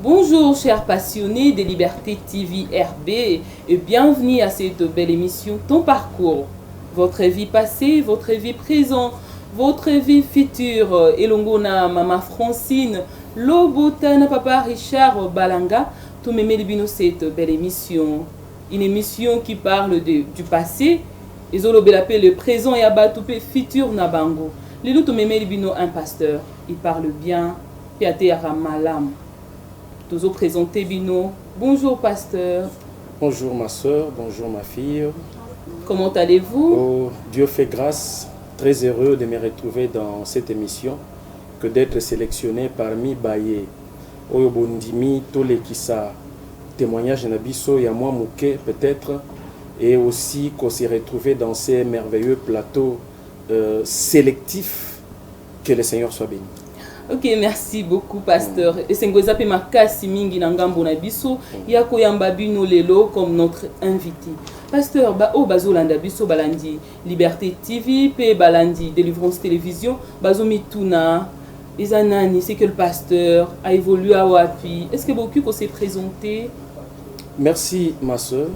Bonjour chers passionnés de Liberté TV RB et bienvenue à cette belle émission Ton parcours. Votre vie passée, votre vie présente, votre vie future. Elongona Mama Francine, Lobotana Papa Richard Balanga, tout me bino cette belle émission. Une émission qui parle du passé, et le présent et abatoupe futur nabango. Les loups me bino un pasteur, il parle bien, Piate Malam. Nous présenter Bino. Bonjour pasteur. Bonjour ma soeur, bonjour ma fille. Comment allez-vous? Oh, Dieu fait grâce, très heureux de me retrouver dans cette émission, que d'être sélectionné parmi Baye, Oyobondimi, Tole Kissa, témoignage Nabiso et à moi Mouké peut-être, et aussi qu'on s'est retrouvé dans ces merveilleux plateaux sélectifs. Que le Seigneur soit béni. Ok, merci beaucoup, pasteur. Et c'est ngoza pe makasi mingi na ngambo na biso ya koyamba bino lelo comme notre invité. Pasteur, bazolanda biso balandi Liberté TV pe balandi Délivrance Télévision, bazomituna izanani, c'est que le pasteur a évolué à Wapi. Est-ce que beaucoup qu'on s'est présenté? Merci ma soeur.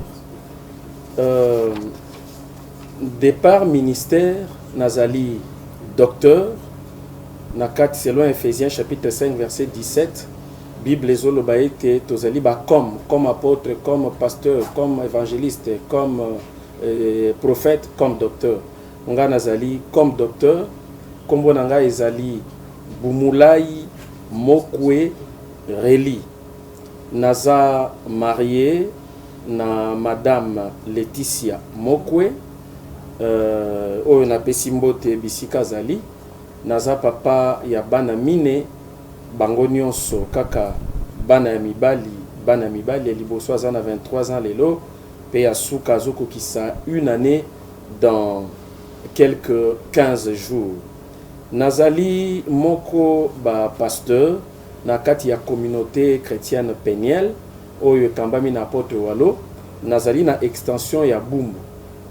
Départ ministère Nazali docteur Nakat selon Ephésiens chapitre 5 verset 17, Bible ezolobaete tozali ba comme apôtre, comme pasteur, comme évangéliste, comme prophète, comme docteur. Nga nazali comme docteur, kombo nanga ezali Bumulai Mokwe Reli. Naza marié na madame Laetitia Mokwe, oyo na pesimbote bisika zali. Naza papa ya bana mine bango nyonso kaka bana ya mibali liboso aza na 23 ans lelo pe ya suka azokokisa une année dans quelques 15 jours. Nazali moko ba pasteur na kati ya communauté chrétienne Peniel oyo kambami na apôtre Walo. Nazali na extension ya Bumbu.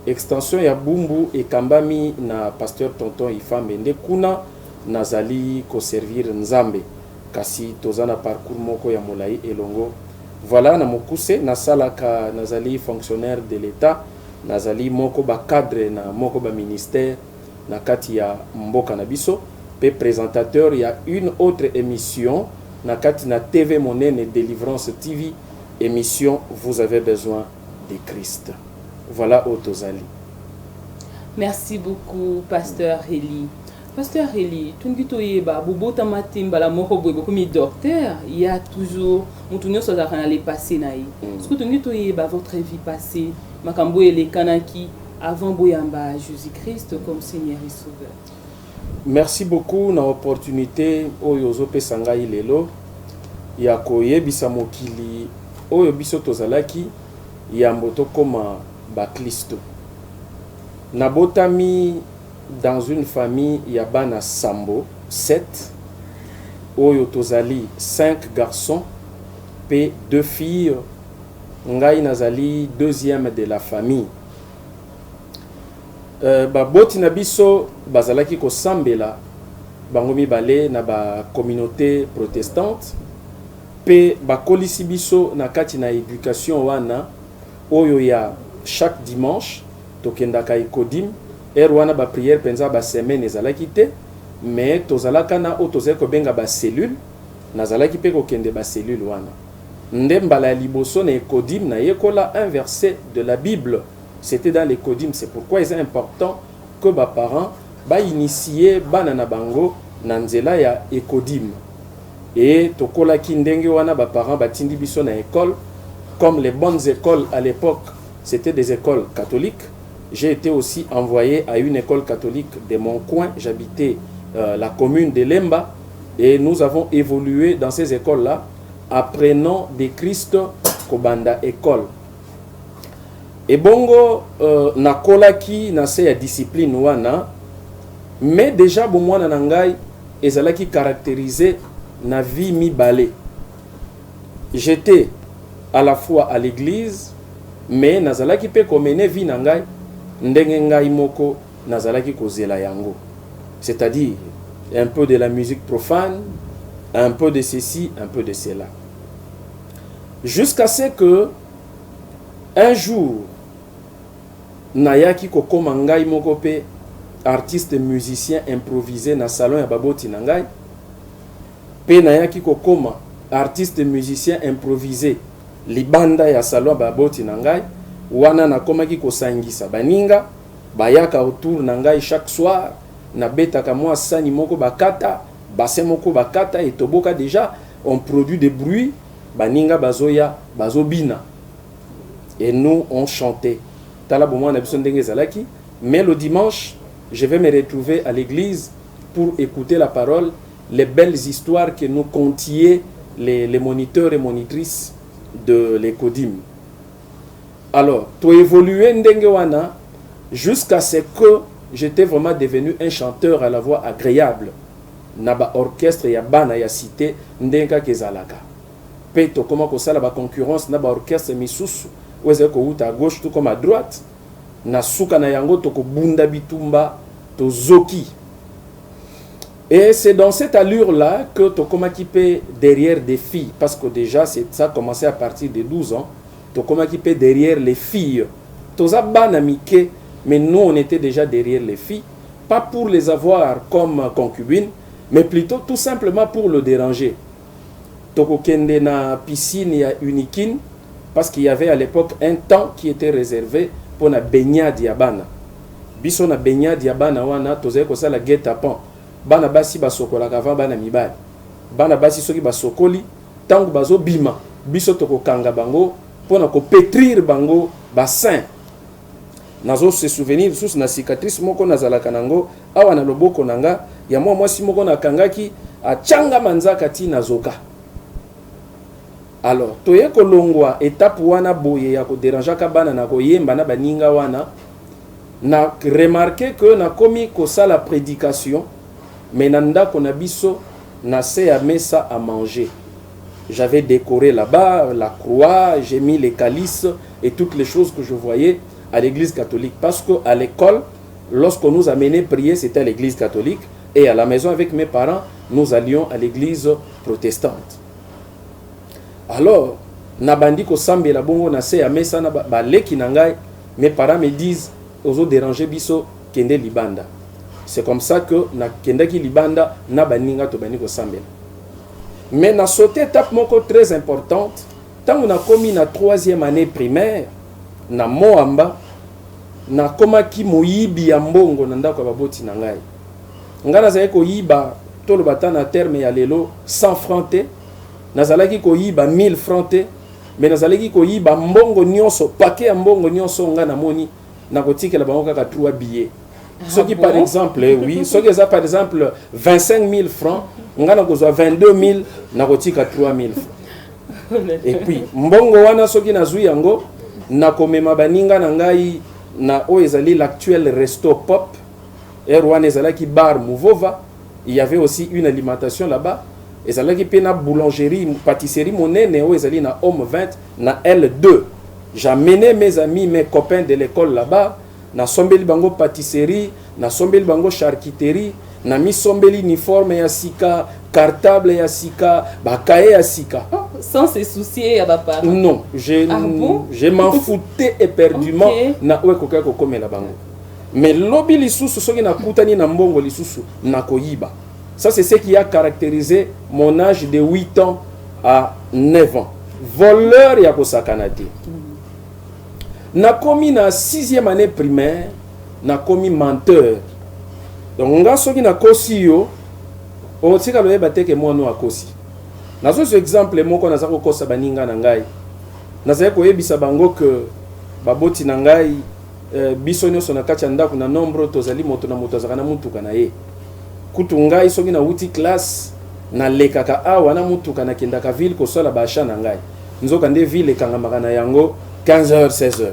Extension ya Bumbu et kambami na pasteur tonton Ifambende kuna nazali ko servir Nzambe kasi tozana parcours moko ya molai elongo. Voilà na mokuse na salaka nazali fonctionnaire de l'état, nazali moko ba cadre na moko ba ministère na kati ya mboka na biso pe présentateur ya une autre émission na kati na TV monene Délivrance TV, émission Vous avez besoin de Christ. Voilà Otozali. Merci beaucoup, pasteur Eli. Pasteur Eli, tungito yeba bobota matimba la moko boye comme docteur, il y a toujours mutunyo so za kana le passé na yi. Est-ce que tungito yeba votre vie passée, makambo ele kanaki avant boyamba Jésus-Christ comme Seigneur et Sauveur? Merci beaucoup na opportunité oyo zopesa ngai lelo ya koyebisa mokili oyo biso tozalaki ya mboto koma baklisto. Nabotami dans une famille ya bana sambo 7 oyo tozali 5 garçons pe 2 filles. Ngai nazali deuxième de la famille. Baboti na biso bazalaki kosambela bango mibale na ba communauté protestante pe bakolisi biso na kati na éducation wana oyo ya chaque dimanche tokendaka ikodim wana ba prière penza ba semaine ezalaki te mais tozalaka na o tozali kobenga ba cellule nazalaki pe kokende ba cellule wana ndembala liboso na ikodim na yekola un verset de la Bible. C'était dans les codim. C'est pourquoi il est important que les parents initier banana bango nanzela ya ekodim. Et tokola kindenge wana ba parents batindi biso na école comme les bonnes écoles à l'époque, c'était des écoles catholiques. J'ai été aussi envoyé à une école catholique de mon coin, j'habitais la commune de Lemba et nous avons évolué dans ces écoles-là apprenant des Christ kobanda école. Et bongo nakolaki na se ya discipline wana mais déjà bon mwana nangai ezalaki caractérisé na vie mibale. J'étais à la fois à l'église mais nazalaki pe komene vie nangai ndenge ngai moko nazalaki kozela yango, c'est-à-dire un peu de la musique profane, un peu de ceci, un peu de cela. Jusqu'à ce que un jour nayaki kokoma ngai moko pe artiste musicien improvisé na salon ya baboti na ngai pe nayaki kokoma artiste musicien improvisé libanda ya salon ya baboti na ngai wana nakomaki kosangisa baninga bayaka autour na ngai chaque soir na betaka mwa sani moko bakata bassin moko bakata et toboka déjà on produit des bruits baninga bazoya bazobina et nous on chantait tala bomo na biso ndenge ezalaki. Mais le dimanche je vais me retrouver à l'église pour écouter la parole, les belles histoires que nous contiez les moniteurs et monitrices de l'Ecodim. Alors tu évolué ndenge wana jusqu'à ce que j'étais vraiment devenu un chanteur à la voix agréable na ba orchestre ya bana ya cité ndenga kezalaka pe to koma ko sala ba concurrence na ba orchestre misusu weze ko uta à gauche tout comme à droite na suka na yango to ko bunda bitumba to zoki. Et c'est dans cette allure là que to koma kipe derrière des filles, parce que déjà ça a commencé à partir de 12 ans. To koma kipe derrière les filles to za bana mike, mais nous on était déjà derrière les filles, pas pour les avoir comme concubines, mais plutôt tout simplement pour le déranger. Toko kende na piscine ya Unikin, parce qu'il y avait à l'époque un temps qui était réservé pour la baignade ya bana. Biso na baignade ya bana wana tozaye ko sala guet-apens. Bana basi basokola kava bana mibali. Bana basi soki basokoli tangu bazo bima. Biso toko kanga bango pona ko pétrir bango bassin. Nazo se souvenir sous na cicatrice moko nazalaka nango awa na loboko nanga ya mwasi moko na kangaki achanga manzaka ti nazoka. Alors toye kolongwa étape wana boye ya ko déranger ka bana na ko yemba na baninga wana na remarqué que na komi ko sala prédication mais nanda ko na biso na se ya mesa à manger. J'avais décoré là-bas la croix, j'ai mis les calices et toutes les choses que je voyais à l'église catholique, parce qu'à l'école, lorsqu'on nous amenait prier, c'était à l'église catholique, et à la maison avec mes parents, nous allions à l'église protestante. Alors, nabandi ko sambe la bongo na se ya mesa na ba leki na ngai, mes parents me disent ozo déranger biso kende libanda. C'est comme ça que na kende ki libanda na baninga to bani ko sambe. Mais na sauté étape moko très importante, tant on a commis na 3e année primaire na Moamba na koma ki moyibi ya mbongo na ndako baboti na ngai. Ngana zaye ko yiba to lo batana terme ya lelo 100 francs te, nazalaki ko yiba 1000 francs te, mais nazalaki ko yiba mbongo nyonso, paquet ya mbongo nyonso ngana moni na kotikela bango kaka 3 billets. Ce qui par exemple, oui, ce qui est par exemple 25 000 francs, ngana kozwa 22 000 na kotika 3 000 francs. Et puis mbongo wana soki nazui yango na komema baninga na ngai na o ezali l'actuel resto pop erwana ezalaki bar Mouvova. Il y avait aussi une alimentation là-bas. Ezalaki pe na boulangerie pâtisserie monene o ezali na Homme 20 na L2. J'amenais mes amis, mes copains de l'école là-bas. Na sombeli bango pâtisserie, na sombeli bango charcuterie, na mi sombeli uniforme ya sika, cartable ya sika, bakaye ya sika. Sans se soucier à papa. Non, je m'en foutais éperdument na oue koka kokome la bango. Mais lobi lisusu soki na kutani na mbongo lisusu na koyiba. Ça c'est ce qui a caractérisé mon âge de 8 ans à 9 ans. Voleur ya kosakanate. Na komi na 6e année primaire, na komi menteur. Donc nga soki na kosi yo, o tika loye bateke moi no akosi. Nazo ce exemple moko na zako kosa baninga na ngai. Nazaye ko yebisa bango que baboti na ngai biso nyonso na kati ya ndako na nombre tozali moto na moto azaka na mutuka na ye. Kutu ngai soki na wuti classe na lekaka awa na mutuka na kendaka ville ko sola ba na ngai. Nzoka nde ville ekangamaka na yango 15h, 16h.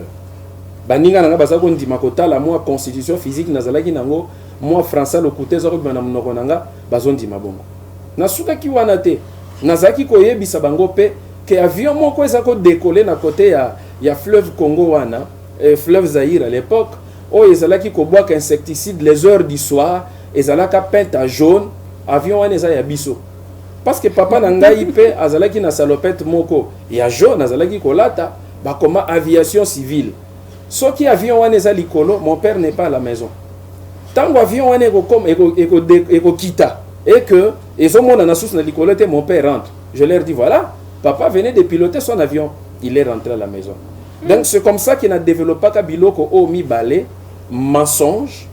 Baninga nanga bazako ndima kotala moi constitution physique nazalaki nango, moi français lokuté zako bana munoko nanga bazondima bongo. Nasuka ki wana te. Nazaki koyebisa bango pe que avion moko ezako décoller na côté ya fleuve Congo wana, fleuve Zaïre à l'époque, o ezalaki ko boire insecticide les heures du soir, ezalaka peinte à jaune, avion wana eza ya biso. parce que papa nangai pe azalaki na salopette moko ya jaune azalaki kolata ba comme aviation civile. Soki avion wana eza likolo, mon père n'est pas à la maison. Tango avion wana eko kita et que ezomona na sous na likolo te, mon père rentre. Je leur dis voilà, papa venait de piloter son avion, il est rentré à la maison. Donc c'est comme ça qu'il a développé kabiloko o mi balé mensonge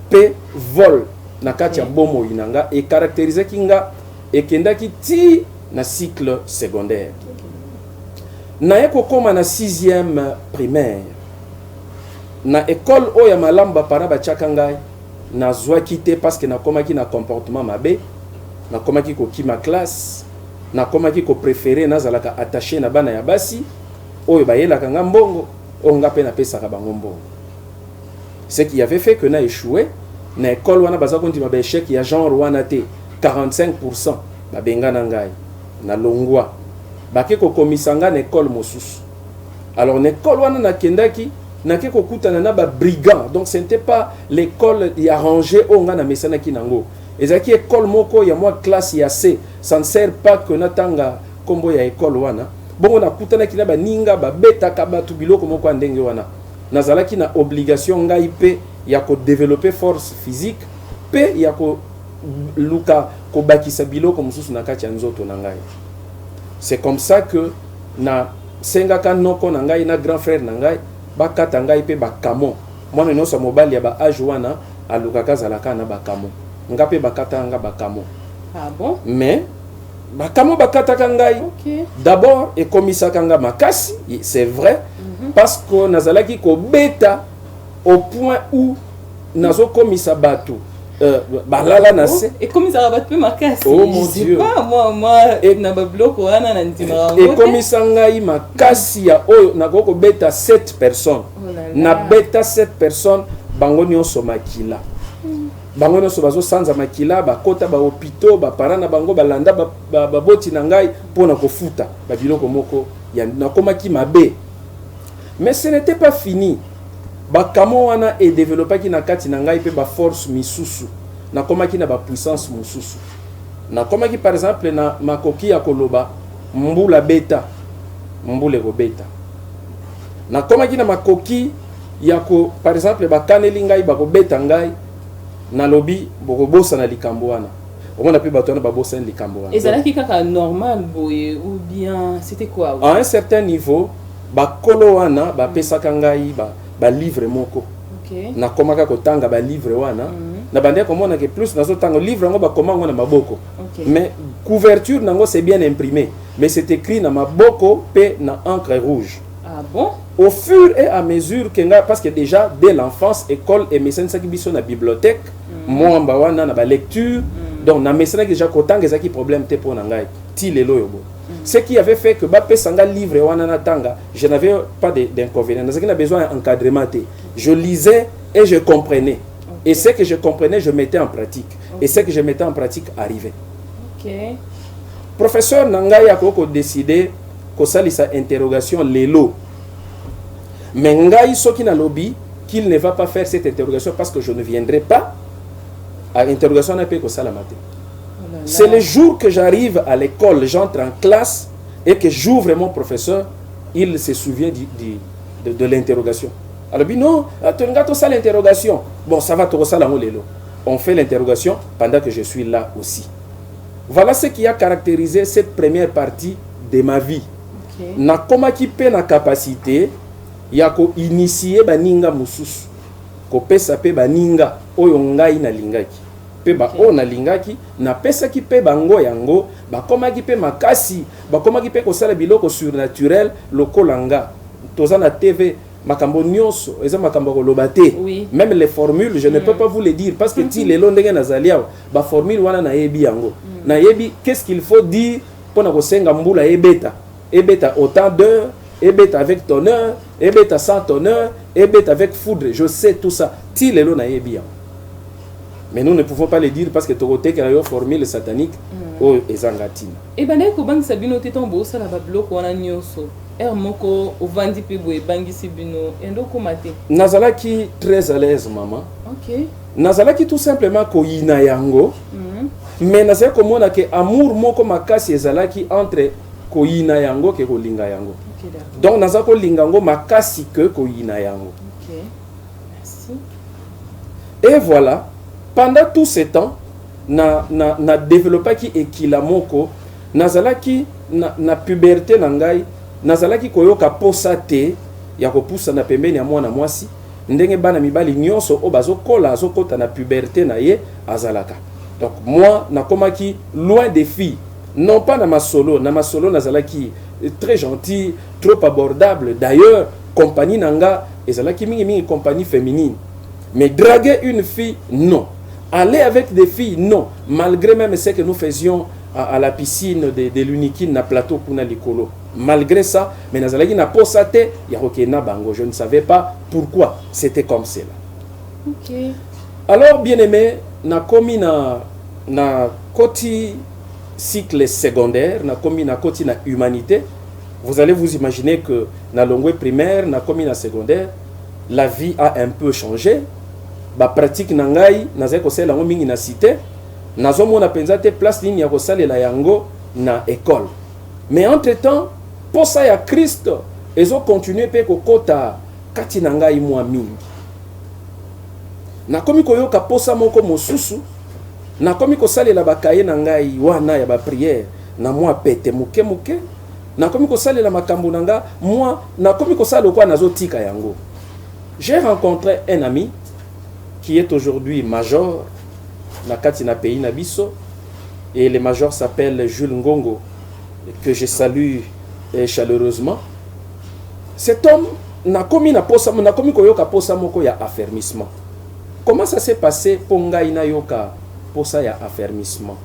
pe vol na kati ya bomo inanga et caractérisé kinga et kendaki ti na cycle secondaire. Na eko koma na 6e primaire. Na école oya malamba para ba tchakangai na zwa kité parce que na komaki na comportement mabe, na komaki ko kima classe, na komaki ko préféré na zalaka attaché na bana ya basi oyo bayela kanga mbongo onga pe na pesa ka bango mbongo. Ce qui avait fait que na échoué na école wana baza konti ba échec ya genre wana te 45% ba benga na ngai na longwa bake ko komisanga na école mosusu. Alors na école wana na kendaki nake ko kutana na ba brigand, donc ce n'était pas l'école y arrangé onga na mesana kinango. Ezaki école moko ya moi classe ya C, ça ne sert pas que natanga kombo ya école wana. Bongo na kutana kina ba ninga ba beta ka ba tubiloko moko ndenge wana. Nazalaki na obligation ngai pe ya ko développer force physique pe ya ko luka ko bakisa biloko mususu na kati ya nzoto na ngai. C'est comme ça que na senga kanoko na ngai na grand frère na ngai bakata ngai pe bakamo. Mwana nyonso mobali ya ba age wana alukaka zalaka na bakamo. Ngape bakata nga bakamo. Ah bon? Mais bakamo bakata kangai. Okay. D'abord et komisa kanga makasi, c'est vrai, parce que nazalaki ko beta au point où nazo komisa batu balala na se. Et komisa batu pe makasi. Oh mon Dieu. Pas moi et na ba bloco wana na ntima. Et komisa ngai makasi ya oyo nakoko beta 7 personnes. Oh là là. Na beta 7 personnes bango nyonso makila. Bango nyonso bazo sanza makila bakota ba hôpitaux ba parana bango balanda ba boti na ngai pona kofuta ba biloko moko ya nakomaki mabe. Mais ce n'était pas fini. Bakamo wana et développé ki na kati na ngai pe ba force misusu. Nakomaki na ba puissance mususu. Nakomaki par exemple na makoki ya koloba mbula beta. Mbule ko beta. Nakomaki na makoki ya ko par exemple ba kaneli ngai ba ko beta ngai na lobby bokobosa na likambo wana. On a pu battre babosa na likambo wana. Et ça là qui kaka normal boye ou bien c'était quoi? À un certain niveau ba kolo wana ba pesa kangai ba livre moko. OK. Na komaka kotanga ba livre wana. Na bande komona que plus na zo tanga livre ngo ba komanga na maboko. OK. Mais couverture nango c'est bien imprimé, mais c'est écrit na maboko pe na encre rouge. Ah bon? Au fur et à mesure que parce que déjà dès l'enfance école et médecine ça qui biso na bibliothèque moi mba wana na ba lecture donc na médecine déjà kotanga ezaki problème te pour ngai ti lelo yobo. Ce qui avait fait que ba pesanga livre wana na tanga, je n'avais pas d'inconvénient. Parce que j'avais besoin d'encadrement. Je lisais et je comprenais. Et ce que je comprenais, je mettais en pratique. Et ce que je mettais en pratique arrivait. OK. Professeur Nangaya Koko décidé que ça sa interrogation lelo. Mais Ngai soki na lobby qu'il ne va pas faire cette interrogation parce que je ne viendrai pas à l'interrogation n'a pas que ça la matin. C'est le jour que j'arrive à l'école, j'entre en classe et que j'ouvre mon professeur, il se souvient de l'interrogation. Alors, il dit non, tu regardes ça l'interrogation. Bon, ça va, tu ça là, on fait l'interrogation pendant que je suis là aussi. Voilà ce qui a caractérisé cette première partie de ma vie. Na koma ki pe na capacité ya ko initier baninga mususu. Ko pesa pe baninga oyo ngai na lingaki. Pe ba o na lingaki na pesa ki pe bango yango ba koma ki pe makasi ba koma ki pe ko sala biloko surnaturel lokolanga toza na TV makambo nyonso eza makambo ko lobate même les formules je ne peux pas vous les dire parce que ti lelo ndenge nazalia ba formule wana na yebi yango na yebi qu'est-ce qu'il faut dire pona ko senga mbula ebeta ebeta autant d'heures ebeta avec tonnerre ebeta sans tonnerre ebeta avec foudre je sais tout ça ti lelo na yebi yango. Mais nous ne pouvons pas le dire parce que Toroté qui a eu formule satanique au ezangatine. Et ben ko bang sabino te tombo ça la bloc wana nyonso. Moko o vandi pe boye bangi sibino endo ko mate. Nazalaki très à l'aise maman. OK. nazalaki tout simplement koyina yango mais nazali komona ke amour moko makasi ezalaki entre koyina yango ke kolinga yango. Donc nazali kolinga yango makasi ke koyina yango. Merci. Et voilà, pendant tout ce temps na développaki ekila moko nazalaki na puberté na ngai nazalaki koyoka posa te ya kopusa na pembeni ya mwana mwasi ndenge bana mibali nyonso o bazokola azokota na puberté na ye azalaka. Donc moi nakomaki loin des filles, non pas na masolo nazalaki très gentil, trop abordable. D'ailleurs compagnie nanga ezalaki mingi compagnie féminine, mais draguer une fille non, aller avec des filles non, malgré même ce que nous faisions à la piscine de l'Unikine na plateau kuna likolo. Malgré ça, mais nazalaki na posate ya kokena bango, je ne savais pas pourquoi c'était comme cela. OK. Alors bien aimé, na komi na koti cycle secondaire, na komi na koti na humanité. Vous allez vous imaginer que na longwe primaire, na komi na secondaire, la vie a un peu changé. Ba pratique na ngai nazali kosala yango mingi na cité. Nazomona penza te place nini ya kosalela yango na école. Mais entre-temps, posa ya Christ ezo continuer pe kokota kati na ngai mwa mingi. Na komi koyoka posa moko mosusu, na komi kosalela bakaye na ngai wana ya ba prière na mwa pete muke muke, na komi kosalela makambo na nga moi na komi kosala kwa nazotika yango. J'ai rencontré un ami qui est aujourd'hui major na kati na pays na biso, et le major s'appelle Jules Ngongo, que je salue chaleureusement. Cet homme na komi koyoka posa moko ya affermissement. Comment ça s'est passé pour ngai na yoka posa ya affermissement?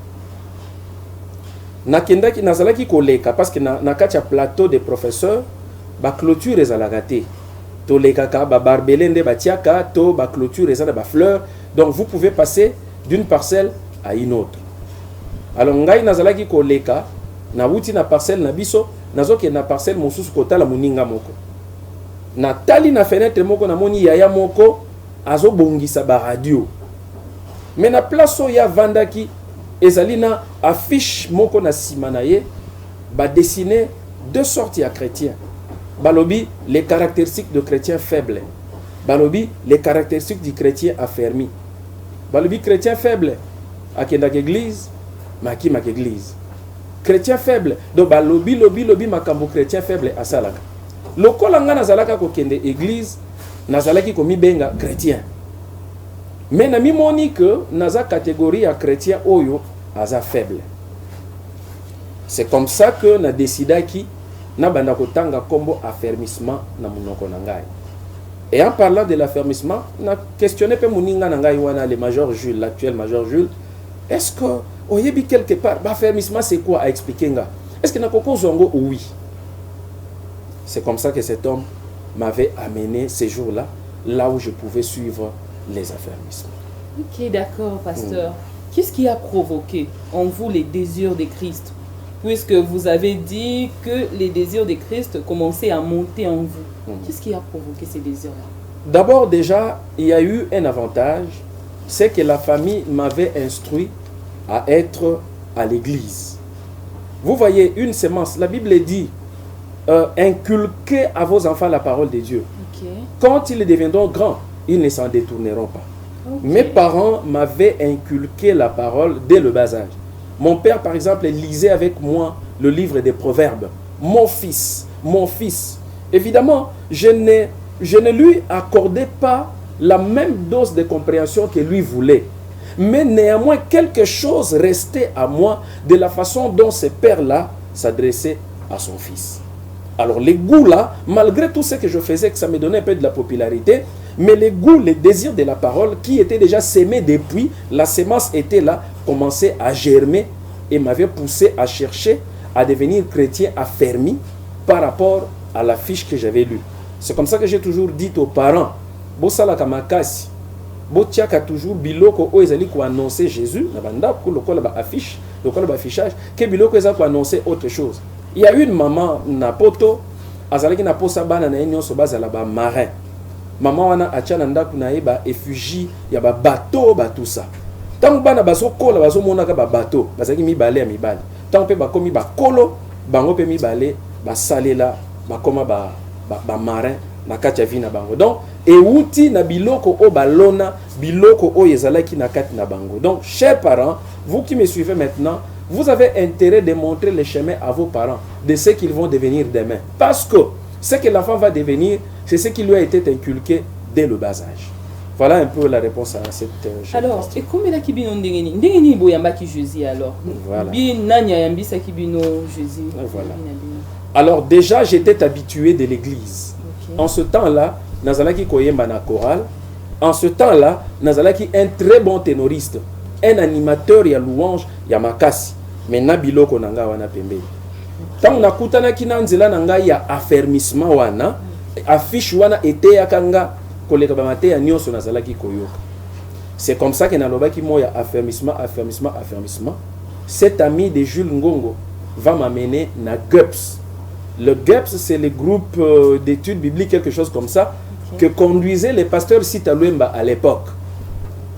Nakendaki nazalaki koleka parce que na kati ya plateau des professeurs ba clôture ezalaka te. To lekaka ba barbelende ba tiaka to ba clôture ezala ba fleurs. Donc vous pouvez passer d'une parcelle à une autre. Alors ngai nazalaki koleka na wuti na parcelle na biso nazoke na parcelle mosusu kotala moninga moko. Na tali na fenêtre moko na moni yaya moko azo bongisa ba radio. Mais na place o ya vandaki ezalina affiche moko na sima na ye ba dessiner deux sortes ya chrétiens. Balobi les caractéristiques de chrétien faible. Balobi les caractéristiques du chrétien affermi. Balobi chrétien faible akendak église makimak église. Chrétien faible donc balobi lobi makambo chrétien faible asalaka. Lokola nga nazalaka ko kende église nazalaki komi benga chrétien. Mais na mimoni que naza catégorie à chrétien oyo aza faible. C'est comme ça que na décida ki na banda kotanga kombo affermissement na munoko na ngai. Et en parlant de l'affermissement, na questionné pe muninga na ngai wana le major Jules, l'actuel major Jules, est-ce que oyebi quelque part affermissement c'est quoi à expliquer nga? Est-ce que na koko zongo oui? C'est comme ça que cet homme m'avait amené ces jours-là, là où je pouvais suivre les affermissements. Ok, d'accord, pasteur. Qu'est-ce qui a provoqué en vous les désirs de Christ? Puisque vous avez dit que les désirs de Christ commençaient à monter en vous. Qu'est-ce qui a provoqué ces désirs-là? D'abord, déjà, il y a eu un avantage, c'est que la famille m'avait instruit à être à l'église. Vous voyez, une sémence, la Bible dit, inculquez à vos enfants la parole de Dieu. Okay. Quand ils deviendront grands, ils ne s'en détourneront pas. Okay. Mes parents m'avaient inculqué la parole dès le bas âge. Mon père, par exemple, lisait avec moi le livre des Proverbes. Mon fils. Évidemment, je ne lui accordais pas la même dose de compréhension que lui voulait. Mais néanmoins, quelque chose restait à moi de la façon dont ce père-là s'adressait à son fils. Alors les goûts là, malgré tout ce que je faisais, que ça me donnait un peu de la popularité, mais les goûts, les désirs de la parole qui étaient déjà sémés depuis, la sémence était là, commençait à germer et m'avait poussé à chercher à devenir chrétien affermi par rapport à la fiche que j'avais lue. C'est comme ça que j'ai toujours dit aux parents, Bosala Kamakasi, Botiaka toujours biloko o ezali ko annoncer Jésus, na banda ko lokola ba affiche, lokola ba affichage, que biloko ezali ko annoncer autre chose. Il y a une maman na poto azalaki na posa bana na nyonso bazala ba marin. maman wana achana ndaku na ye ba effugie ya ba bateau ba tout ça tant bana baso kola baso mona ka ba bateau bazaki mibale ya mibale tant pe bakomi ba kolo bango pe mibale ba salela bakoma ba marin na kati ya vie na bango. Donc euti na biloko o balona biloko o yezalaki na kati na bango. Donc chers parents, vous qui me suivez maintenant, vous avez intérêt de montrer le chemin à vos parents de ce qu'ils vont devenir demain, parce que ce que l'enfant va devenir, c'est ce qui lui a été inculqué dès le bas âge. Voilà un peu la réponse à cette alors, et comme il a qui bino ndengeni boyamba ki Jésus alors. Voilà. Bien nanya yambi sa ki bino Jésus. Voilà. Alors déjà j'étais habitué de l'église. Okay. En ce temps-là, nazalaki koyemba na chorale. En ce temps-là, nazalaki un très bon ténoriste, un animateur ya louange ya makasi. Mais na biloko nanga wana pembe. Tant nakutana kina nzela nanga ya affermissement wana, affiche wana ete yakanga koleka ba mate ya nyonso nazalaki koyoka. C'est comme ça que nalobaki moya affermissement. Cet ami de Jules Ngongo va m'amener na GUPS. Le GUPS, c'est le groupe d'études bibliques, quelque chose comme ça, okay, que conduisait les pasteurs Sita Luemba à l'époque.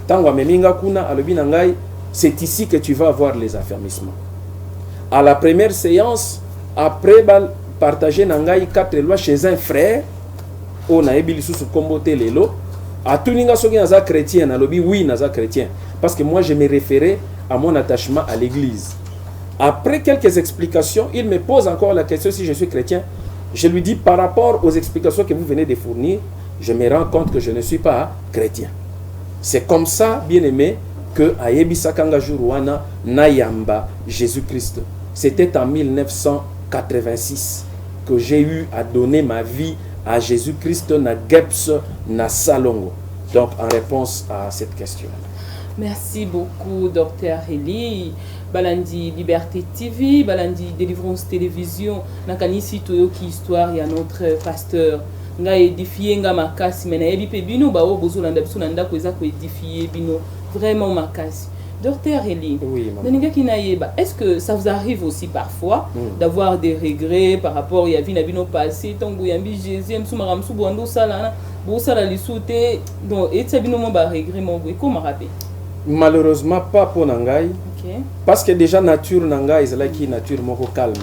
Tango meminga kuna alobi nangai, c'est ici que tu vas avoir les affermissements. À la première séance, après partager nangai 4 lois chez un frère, on a ebi lisusu kombote lelo, a tuninga soki naza chrétien, alobi oui naza chrétien, parce que moi je me référais à mon attachement à l'église. Après quelques explications, il me pose encore la question si je suis chrétien. Je lui dis par rapport aux explications que vous venez de fournir, je me rends compte que je ne suis pas chrétien. C'est comme ça, bien aimé, que Ayebisa Kanga Juruana Nayamba Jésus-Christ. C'était en 1986 que j'ai eu à donner ma vie à Jésus-Christ na Geps na Salongo. Donc en réponse à cette question. Merci beaucoup, Dr. Heli. Balandi Liberté TV, Balandi Délivrance Télévision, Nakanisi Toyoki Histoire, il y a notre pasteur. Nga édifié nga makasi, mais na yebi pe bino ba o bozolanda biso na ndako eza ko édifier bino vraiment makasi. Dr. Heli, oui, est-ce que ça vous arrive aussi parfois d'avoir des regrets par rapport à Yavi Nabino passé, Tango Yambi Jésus, Msoumaramsou Boando Salana, Bosala Lissoute, donc et Sabino Mba regret mon goût, comment rappeler? Malheureusement pas pour Nangai. Okay. Parce que déjà nature Nangai est là qui nature moko calme.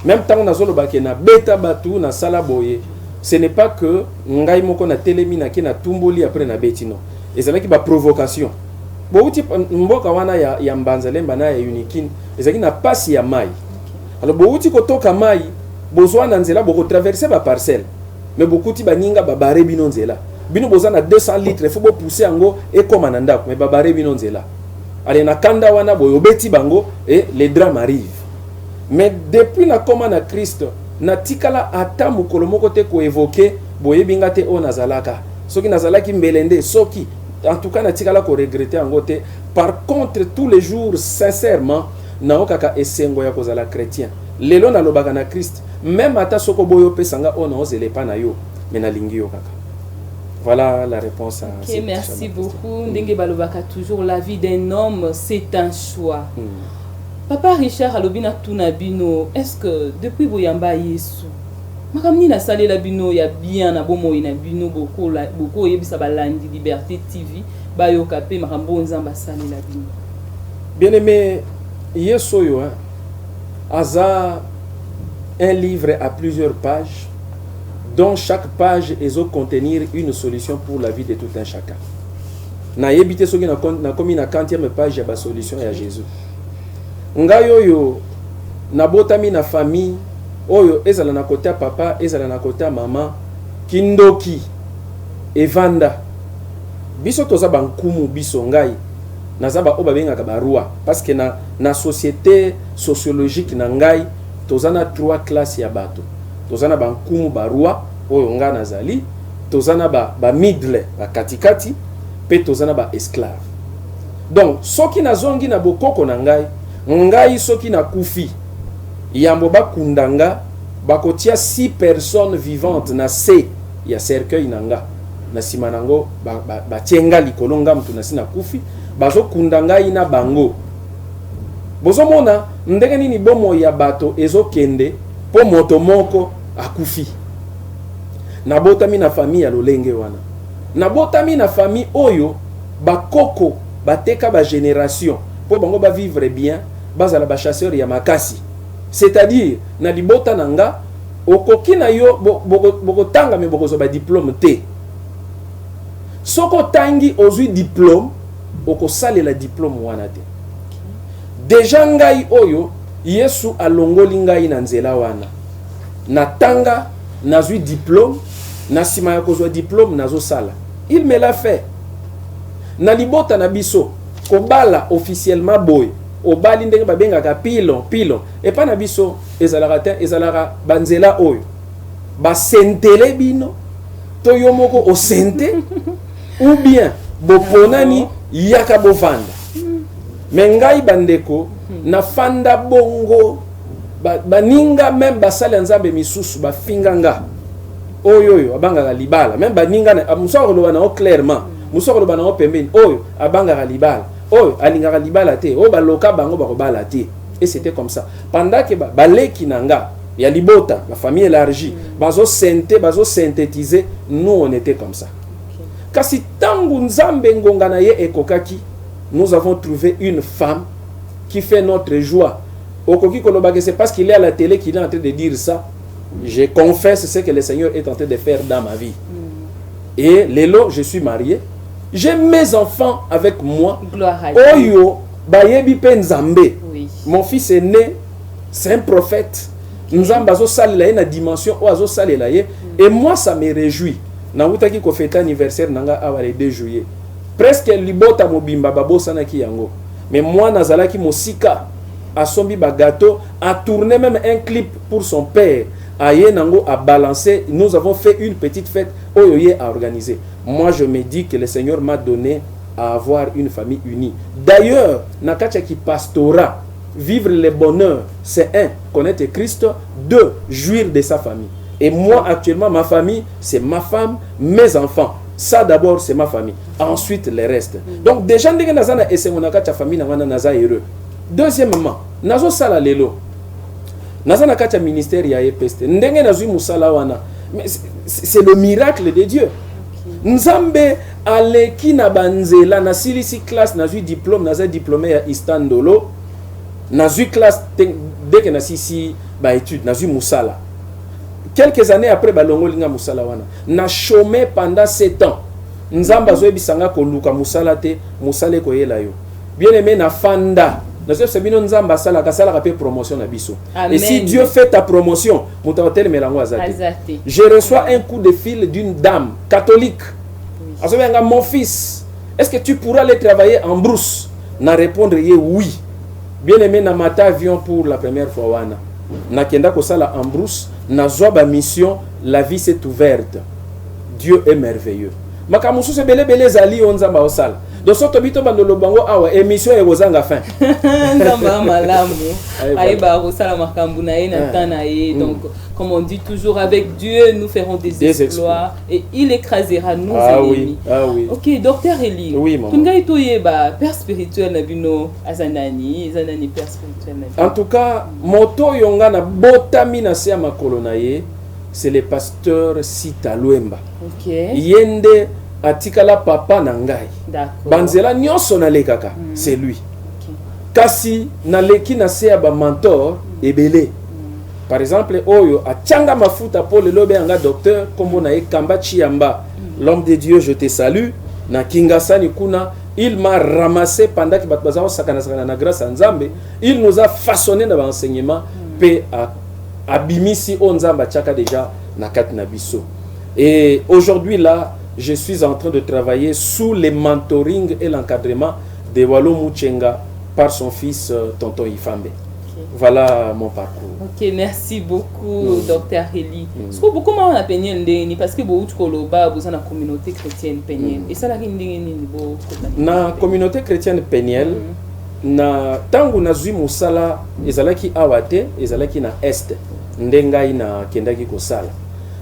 Même tant on a zolo bakena beta batu na sala boye, ce n'est pas que Ngai moko na telemi na kina tumboli après na betino. Et c'est là qui ba provocation. Bouti mboka wana ya mbanzalemba na ya unikin, ezaki na pasi ya mai. Alors bouti kotoka mai, bozwa na nzela boko traverser ba parcelle. Mais beaucoup ti baninga ba bare bino nzela. Bino boza na 200 litres, il faut pousser ango et comme ananda, mais ba bare bino nzela. Allez na kanda wana boyo beti bango et les drames arrivent. Mais depuis na koma na Christ, na tikala ata mukolo moko te ko évoquer boye binga te o nazalaka. Soki nazalaki mbelende soki en tout cas na tikala ko regretter ango te. Par contre tous les jours sincèrement na okaka esengo ya kozala chrétien. Lelo na lobaka na Christ, même ata soko boyo pesanga o na ozele pa na yo, mais na lingi yo kaka. Voilà la réponse à cette merci beaucoup. Ndenge balobaka toujours la vie d'un homme, c'est un choix. Papa Richard alobina tunabino, est-ce que depuis Boyamba Yesu, makamni na salé la bino ya bien na bomo ina bino beaucoup yebisa balandi Liberté TV, bayoka pe makambo nzamba salé la bino. Bien aimé, Yesu yo aza un livre à plusieurs pages, dont chaque page est contenir une solution pour la vie de tout un chacun. Na yebite soki na komi na 40e page ya ba solution ya Jésus. Ngayo yo na botami na famille oyo ezala na côté papa, ezala na côté maman, kindoki evanda. Biso toza bankumu biso ngai. Nazaba oba bengaka barua parce que na société sociologique na ngai tozana 3 classes ya bato. Tozana bankumu barua oyo nga nazali, tozana ba middle ba katikati, pe tozana ba esclave. Donc soki nazongi na bokoko na ngai soki na kufi yambo bakundanga bakotia 6 personnes vivantes na se ya cercueil nanga na simanango ba tienga likolo ngamtu na sina kufi bazo kundanga ina bango. Bozomona ndenge nini bomo ya bato ezokende po moto moko akufi. nabotami na famille ya lolenge wana. Nabotami na famille oyo bakoko bateka ba génération pour bango ba vivre bien, bazala ba chasseur ya makasi. C'est-à-dire na libota nanga okoki na yo boko tanga me boko zo ba diplôme te. Soko tangi ozui diplôme oko sale la diplôme wana te. Deja ngai oyo Yesu alongoli ngai na nzela wana. Na tanga nazui diplôme, na sima ya kozwa diplôme nazo sala. Il me l'a fait. Na libota na biso kobala officiellement boy. Obali ndenge babengaka pilon. Et pas na biso ezalaka banzela oyo. Ba sentele bino to yo moko o sente ou bien boponani yaka bovanda. Mengai bandeko na fanda bongo baninga même basala nzambe misusu bafinganga oyo abangaka libala même baninga na musoko lobana o clairement musoko lobana o pembeni oyo abangaka libala oyo alingaka libala te oyo baloka bango bakobala te. Et c'était comme ça pendant que baleki nanga ya libota la famille élargie bazo synthétiser, nous on était comme ça. Kasi tangu nzambe ngonga na ye ekokaki, nous avons trouvé une femme qui fait notre joie. Okoki kolobake, c'est parce qu'il est à la télé qu'il est en train de dire ça. Je confesse ce que le Seigneur est en train de faire dans ma vie. Et Lélo, je suis marié. J'ai mes enfants avec moi. Gloire à Dieu. Oyo, bayebi pe nzambe. Oui. Mon fils est né, c'est un prophète. Nzambe azo salela na dimension o azo salela ye. Et moi ça me réjouit. Na utaki ko fêter anniversaire nanga awa le 2 juillet. Presque libota mobimba babosana ki yango. Mais moi nazalaki mosika asombi ba gâteau, a tourné même un clip pour son père. Aye nango a balancé, nous avons fait une petite fête oyoye a organisé. Moi je me dis que le Seigneur m'a donné à avoir une famille unie. D'ailleurs, nakacha ki pastora, vivre le bonheur, c'est un, connaître Christ, deux, jouir de sa famille. Et moi actuellement ma famille, c'est ma femme, mes enfants. Ça d'abord c'est ma famille. Ensuite les restes. Donc déjà ndenge nazana ese monakacha famille na naza heureux. Deuxièmement, nazo sala lelo. Nazana kacha ministère ya EPST. Ndenge nazui musala wana. C'est le miracle de Dieu. Nzambe aleki na banzela na silisi classe nazui diplôme naza diplômé ya Istandolo. Nazui classe dès que nasisi ba étude nazui musala. Quelques années après balongo linga musala wana. Na chômé pendant 7 ans. Nzamba zoe bisanga ko luka musala te, musale ko yela yo. Bien aimé na fanda. C'est bien nzamba sala ka sala ka pe promotion na biso. Et si Dieu fait ta promotion, mutaotel melango azate. Je reçois un coup de fil d'une dame catholique. Asobenga mon fils, est-ce que tu pourras aller travailler en brousse? Na répondre oui. Bien aimé na mata avion pour la première fois wana. Na kenda ko sala en brousse, na zoba mission, la vie s'est ouverte. Dieu est merveilleux. Makamusu se bele zali onzamba osala. Donc soto bito bandolo bango awa émission e kozanga fin. Nzamba malamu. Aïba osala makambu na ye na tana ye. Donc comme on dit toujours, avec Dieu nous ferons des exploits et il écrasera nos ennemis. Oui. OK, docteur Eli. Oui, maman. Tungai toye ba père spirituel na bino azanani père spirituel na. En tout cas, moto yonga na botami na se makolo na ye, c'est le pasteur Sita Luemba. OK. Yende atikala papa na ngai. D'accord. Banzela nyonso na lekaka, c'est lui. OK. Kasi na leki na se ba mentor ebele. Par exemple, oyo atianga mafuta pour le lobe anga docteur kombo na Kamba Chiamba. L'homme de Dieu, je te salue. Na Kingasani kuna, il m'a ramassé pendant que batbaza sakana na grâce à Nzambe. Il nous a façonné dans l'enseignement pe abimisi onzamba chaka déjà na kat na biso. Et aujourd'hui là, je suis en train de travailler sous le mentoring et l'encadrement de Walo Mouchenga par son fils Tonton Ifambe. Voilà mon parcours. OK, merci beaucoup, docteur Eli. Est-ce que beaucoup m'ont appelé ndeni parce que beaucoup koloba vous na communauté chrétienne péniel. Et ça la ndeni ni bo na communauté chrétienne péniel na tangu nazui musala ezalaki awate ezalaki na est ndengai na kendaki ko sala.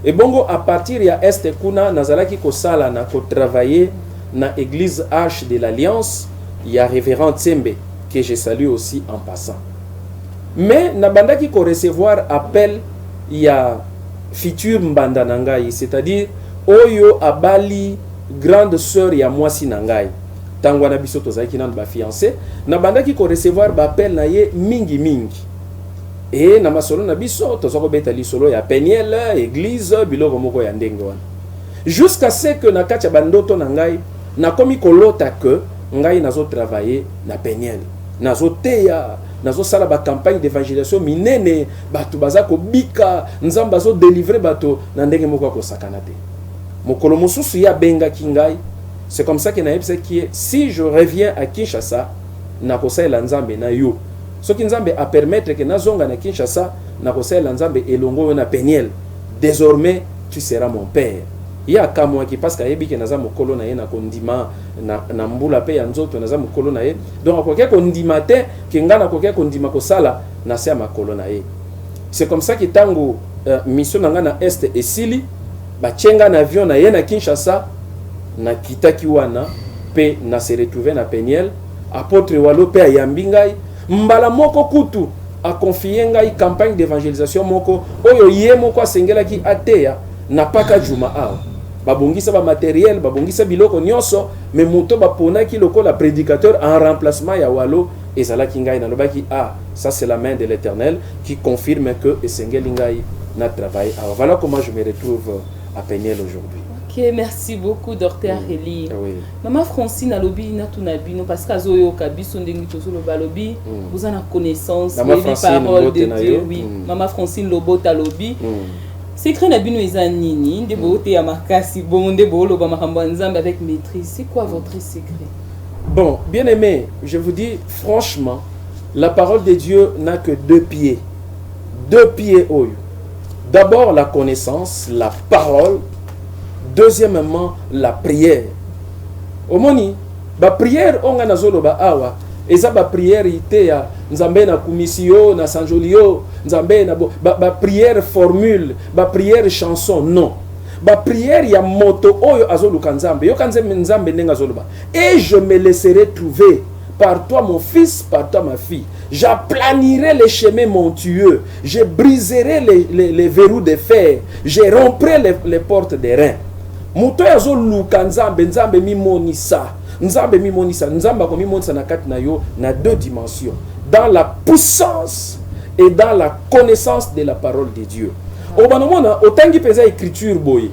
Et bongo à partir ya est kuna nazalaki ko sala na ko travailler na église Arche de l'Alliance, il y a révérend Tsembe que je salue aussi en passant. Mais nabandaki ko recevoir appel il y a futur mbanda na ngai, c'est-à-dire oyo abali grande sœur ya mwasi na ngai. Tango na biso tozaki na ba fiancé, na bandaki ko recevoir ba appel na ye mingi mingi. Et na masolo na biso tozako beta lisolo ya Peniel, église, biloko moko ya ndenge wana. Jusqu'à ce que na kati ya bandoto na ngai na komi kolota que ngai nazo travailler na Peniel. Nazo teya, nazo sala ba campagne d'évangélisation minene, bato bazako bika, nzamba bazo délivrer bato na ndenge moko ko sakana te. Mokolo mosusu ya benga kingai. C'est comme ça que na yebisa qui si je reviens à Kinshasa, na kosala nzambe na yo. Ce qui nzambe a permettre que nazonga na Kinshasa, na kosala nzambe elongo na Peniel. Désormais, tu seras mon père. Il y a kamwa qui parce que yebi ke naza mokolo na ye na kondima na mbula pe ya nzoto naza mokolo na ye. Donc akoke kondima te ke ngana akoke kondima kosala na se makolo na ye. C'est comme ça que tango mission na ngana est et sili ba tchenga na avion na ye na Kinshasa na kitaki wana pe na se retrouver na Peniel. Apôtre Walo pe ayambi ngai mbala moko kutu a confié ngai campagne d'évangélisation moko oyo ye moko asengelaki ateya na paka juma awa babongisa ba matériel babongisa biloko nyonso mais moto baponaki lokola prédicateur en remplacement ya Walo ezalaki ngai na lobaki ça c'est la main de l'Éternel qui confirme que esengeli ngai na travail awa. Voilà comment je me retrouve à Peniel aujourd'hui. Ok, merci beaucoup, Dr. Eli. Oui. Maman Francine a lobby na tunabino parce que Zoyo Kabiso ndengi tozo lo balobi, vous en avez connaissance des paroles de Dieu. Oui. Maman Francine Lobota lobby. Secret na bino ezanini nde bote ya makasi bonde bolo ba makambo nzambe avec maîtrise. C'est quoi votre secret? Bon, bien aimé, je vous dis franchement, la parole de Dieu n'a que deux pieds. Deux pieds oyo. D'abord la connaissance, la parole. Deuxièmement, la prière. Omoni, ba prière onga nazolo ba awa, eza ba prière ite ya nzambe na kumisio na sanjolio, nzambe na ba prière formule, ba prière chanson, non. Ba prière ya moto oyo azolu kanzambe, yo kanzembe nzambe nenga zolo ba. Et je me laisserai trouver par toi mon fils, par toi ma fille. J'aplanirai les chemins montueux, je briserai les verrous de fer, je romprai les portes des reins. Moto yazo luka nzambe nzambe mimonisa nzambe mimonisa nzamba ko mimonisa na kati na yo na deux dimensions, dans la puissance et dans la connaissance de la parole de Dieu. Obanomona otangi pesa écriture boye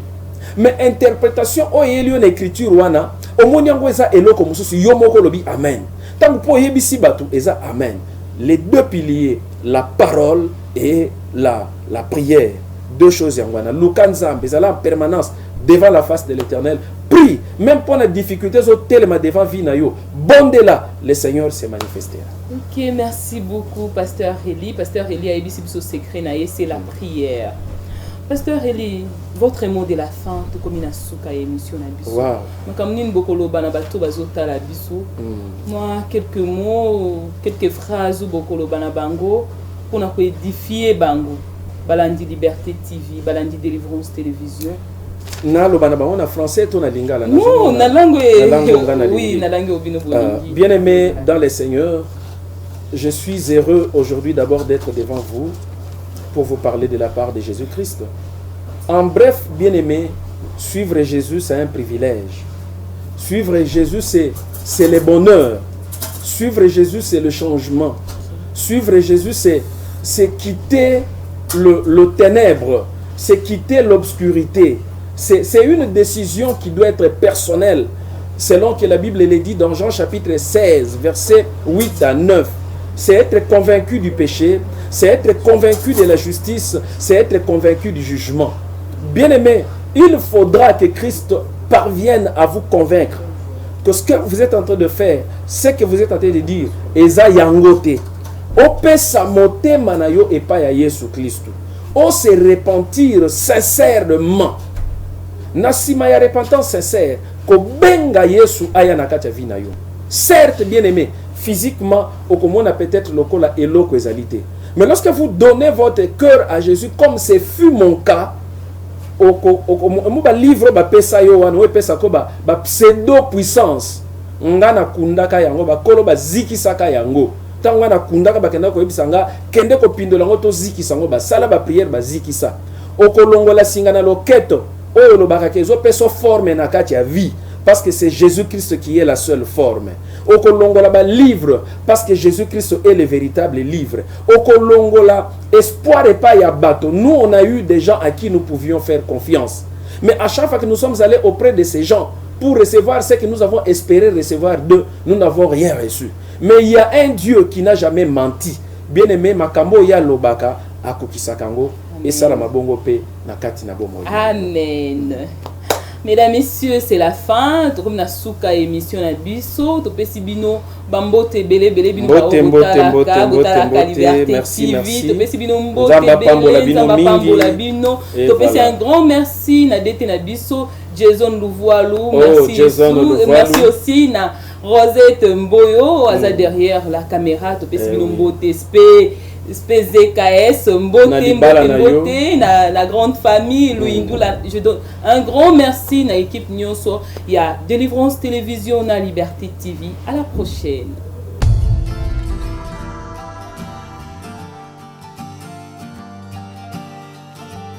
mais interprétation o yelio na écriture wana omoni yango eza eloko mususu yo moko lobi amen tangu po yebisi batu eza amen. Les deux piliers, la parole et la prière, deux choses yangwana luka nzambe ezala en permanence devant la face de l'Éternel. Prie, même pour les difficultés, tellement devant Vinayo. Bonde là, le Seigneur se manifestera. Ok, merci beaucoup, Pasteur Eli. Pasteur Eli a émis ce secret, c'est la prière. Pasteur Eli, votre mot de la fin, tout comme une souka émission na biso. Wow. Comme nous bokolo bana bato bazota la biso. Moi quelques mots, quelques phrases bokolo bana bango pour na ko édifier bango. Balandi Liberté TV, Balandi Délivrance Télévision. Na lo bana bango na français to na lingala na. Non, na langue oui, na langue obino bolingi. Bien-aimé dans le Seigneur, je suis heureux aujourd'hui d'abord d'être devant vous pour vous parler de la part de Jésus-Christ. En bref, bien-aimé, suivre Jésus, c'est un privilège. Suivre Jésus, c'est le bonheur. Suivre Jésus, c'est le changement. Suivre Jésus, c'est quitter le ténèbre, c'est quitter l'obscurité. C'est une décision qui doit être personnelle, selon que la Bible le dit dans Jean chapitre 16, versets 8 à 9. C'est être convaincu du péché, c'est être convaincu de la justice, c'est être convaincu du jugement. Bien-aimé, il faudra que Christ parvienne à vous convaincre que ce que vous êtes en train de faire, ce que vous êtes en train de dire, eza yangote. Opesa motema na yo epa ya Yesu Christ. O se repentir sincèrement. Nasima ya repentance sincère, ko benga Yesu aya na kati ya vi na yo. Certes, bien-aimé, physiquement, on a peut-être le col et l'eau mais lorsque vous donnez votre cœur à Jésus, comme ce fut mon cas, livre pseudo puissance ngana kundaka yango ba kolo ba zikisaka yango tangwa na kundaka bakenda ko yebisanga kende ko pindola ngo to zikisa ngo ba sala ba prière ba zikisa okolongola singa na loketo oyo lobaka ke ezopesa forme na kati ya vie parce que c'est Jésus-Christ qui est la seule forme. Okolongola ba livre parce que Jésus-Christ est le véritable livre. Okolongola espoir et pas ya bateau. Nous on a eu des gens à qui nous pouvions faire confiance. Mais à chaque fois que nous sommes allés auprès de ces gens pour recevoir ce que nous avons espéré recevoir d'eux, nous n'avons rien reçu. Mais il y a un Dieu qui n'a jamais menti. Bien aimé, makambo ya lobaka akokisakango et salama bongo pe na kati na bomo. Amen. Mesdames, Messieurs, c'est la fin. Comme na souka émission na biso, to pesi bino bambote bele bele bino ba obota merci merci. To pesi bino mbote bele pambola bino. To pesi un grand merci na dete na biso Jason Louvoilou, merci aussi na Rosette Mboyo aza derrière la caméra. To pesi bino mbote ZKS, Mbote, la grande famille, je donne un grand merci à l'équipe Nyonso. Il y a Délivrance Télévision, na Liberté TV. À la prochaine.